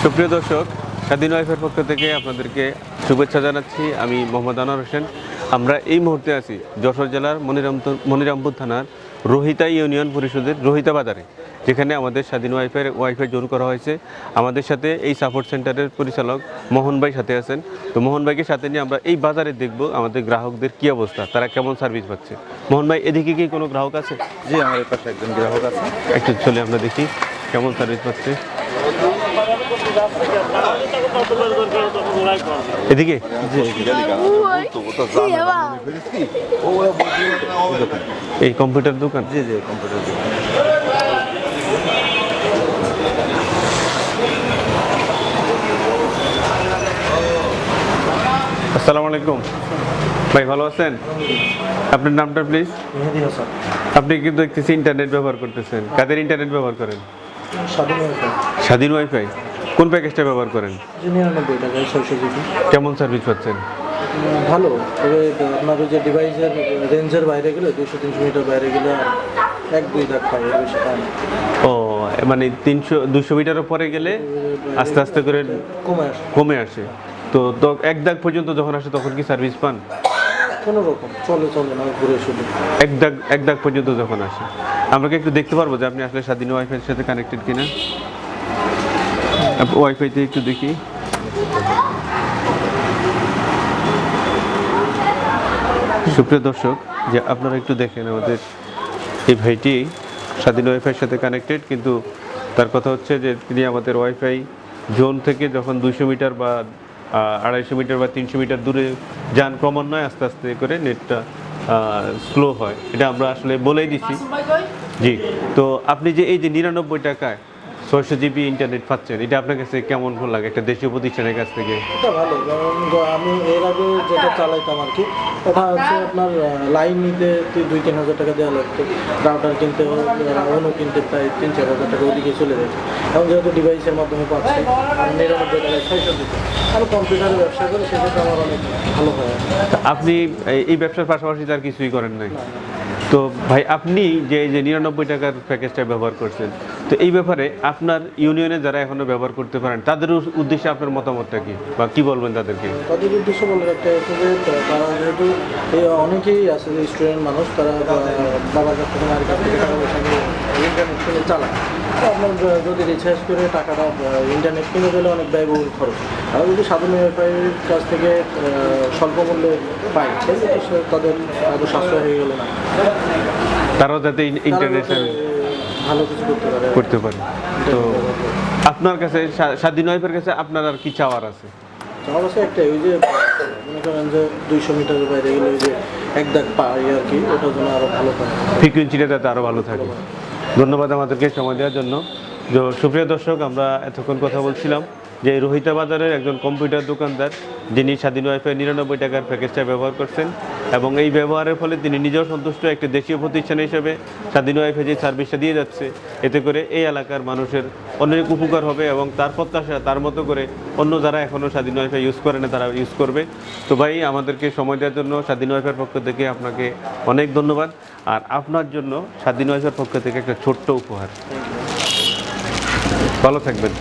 সুপ্রিয় দর্শক, স্বাধীন ওয়াইফের পক্ষ থেকে আপনাদেরকে শুভেচ্ছা জানাচ্ছি। আমি মোহাম্মদ আনোয়ার হোসেন। আমরা এই মুহূর্তে আছি যশোর জেলার মনিরামপুর থানার রোহিতা ইউনিয়ন পরিষদের রোহিতা বাজারে, যেখানে আমাদের স্বাধীন ওয়াইফাই জোন করা হয়েছে। আমাদের সাথে এই সাপোর্ট সেন্টারের পরিচালক মোহন ভাই সাথে আছেন। তো মোহন ভাইকে সাথে নিয়ে আমরা এই বাজারে দেখব আমাদের গ্রাহকদের কী অবস্থা, তারা কেমন সার্ভিস পাচ্ছে। মোহন ভাই, এদিকে কি কোনো গ্রাহক আছে? জি, আমার পাশে একজন গ্রাহক আছে। একটু চলে আমরা দেখি কেমন সার্ভিস পাচ্ছে। এদিকে এই কম্পিউটার দোকান। জি জি, কম্পিউটার দোকান। আসসালামু আলাইকুম ভাই, ভালো আছেন? আপনার নামটা প্লিজ? মেহেদি হাসান। আপনি কিন্তু দেখতেছি ইন্টারনেট ব্যবহার করতেছেন। কাদের ইন্টারনেট ব্যবহার করেন? স্বাধীন ওয়াইফাই। স্বাধীন ওয়াইফাই। কোন প্যাকেজটা ব্যবহার করেন? 99 টাকায় 600 জিবি। কেমন সার্ভিস পাচ্ছেন? ভালো, তবে আপনার ওই যে ডিভাইসের রেঞ্জের বাইরে গেলে 200-300 মিটার বাইরে গেলে 1-2 দাগ পাই, এর বেশি পাই না। ও, মানে 200 মিটারের পরে গেলে আস্তে আস্তে করে কমে আসে। তো 1 দাগ পর্যন্ত যখন আসে তখন কি সার্ভিস পান? কোনো রকম চলে না, ঘুরে শুধু 1 দাগ পর্যন্ত যখন আসে। আমরা কি একটু দেখতে পারবো যে আপনি আসলে স্বাধীন ওয়াইফাইয়ের সাথে কানেক্টেড কিনা? ওয়াইফাইতে একটু দেখি। সুপ্রিয় দর্শক, যে আপনারা একটু দেখেন, আমাদের এই ভাইটি স্বাধীন ওয়াইফাইয়ের সাথে কানেক্টেড, কিন্তু তার কথা হচ্ছে যে তিনি আমাদের ওয়াইফাই জোন থেকে যখন 200 মিটার বা 250 মিটার বা 300 মিটার দূরে যান, ক্রমান্বয়ে আস্তে আস্তে করে নেটটা স্লো হয়। এটা আমরা আসলে বলেই দিচ্ছি। জি, তো আপনি যে এই যে 99 টাকায় 600 জিবি ইন্টারনেট পাচ্ছেন, এটা আপনার কাছে কেমন লাগে একটা দেশীয় প্রতিষ্ঠানের কাছ থেকে? এটা ভালো, কারণ আমি এর আগে যেটা চালাইতাম আর কি, ওটা হচ্ছে আপনার লাইন নিতে 2-3 হাজার টাকা দেওয়া লাগতো, রাউটার কিনতে অন্য কিনতে প্রায় 3-4 হাজার টাকা ওদিকে চলে যেত। এখন যেহেতু ডিভাইসের মাধ্যমে পাচ্ছি, 99 টাকায় 600 জিবি। আমি কম্পিউটারে ব্যবসা করি, সেক্ষেত্রে আমার অনেক ভালো হয়। আপনি এই ব্যবসার পাশাপাশি তার কিছুই করেন নাই? তো ভাই, আপনি যে এই যে 99 টাকার প্যাকেজটা ব্যবহার করছেন, তো এই ব্যাপারে আপনার ইউনিয়নে যারা এখনো ব্যবহার করতে পারেন তাদের উদ্দেশ্যে আপনার মতামতটা কি, বা কি বলবেন তাদেরকে? তাদের উদ্দেশ্য বলে একটা হচ্ছে যে তারা যেহেতু অনেকেই আছে যে স্টুডেন্ট মানুষ, তারা বাবার কাছ থেকে মায়ের কাছ থেকে টাকা পয়সা নিয়ে ইন্টারনেট কিনে চালায়। তো আপনার যদি রিচার্জ করে টাকাটা ইন্টারনেট কিনে দিলে অনেক ব্যয়বহুল খরচ। আর যদি সাধারণ ওয়াইফাইয়ের কাছ থেকে স্বল্প মূল্যে পায়, সেক্ষেত্রে তাদের আরও সাশ্রয় হয়ে গেল না, তারাও যাতে ইন্টারনেট ভালো কিছু করতে পারে। তো আপনার কাছে স্বাধীন ওয়াইফের কাছে আপনার আর কি চাওয়ার আছে? আমার কাছে একটাই, ওই যে মনে করেন যে 200 মিটারের বাইরে গেলে ওই যে 1 দাগ পাই আর কি, ওটার জন্য আরও ভালো পায়, ফ্রিকুয়েন্সিটা যাতে আরও ভালো থাকে। ধন্যবাদ আমাদেরকে সময় দেওয়ার জন্য। সুপ্রিয় দর্শক, আমরা এতক্ষণ কথা বলছিলাম যে রোহিতা বাজারের একজন কম্পিউটার দোকানদার, যিনি স্বাধীন ওয়াইফাই 99 টাকার প্যাকেজটা ব্যবহার করছেন, এবং এই ব্যবহারের ফলে তিনি নিজেও সন্তুষ্ট। একটি দেশীয় প্রতিষ্ঠান হিসেবে স্বাধীন ওয়াইফাই যে সার্ভিসটা দিয়ে যাচ্ছে, এতে করে এই এলাকার মানুষের অনেক উপকার হবে, এবং তার প্রত্যাশা তার মতো করে অন্য যারা এখনও স্বাধীন ওয়াইফাই ইউজ করে না তারা ইউজ করবে। তো ভাই, আমাদেরকে সময় দেওয়ার জন্য স্বাধীন ওয়াইফাইয়ের পক্ষ থেকে আপনাকে অনেক ধন্যবাদ। আর আপনার জন্য স্বাধীন ওয়াইফাইয়ের পক্ষ থেকে একটা ছোট্ট উপহার। ভালো থাকবেন।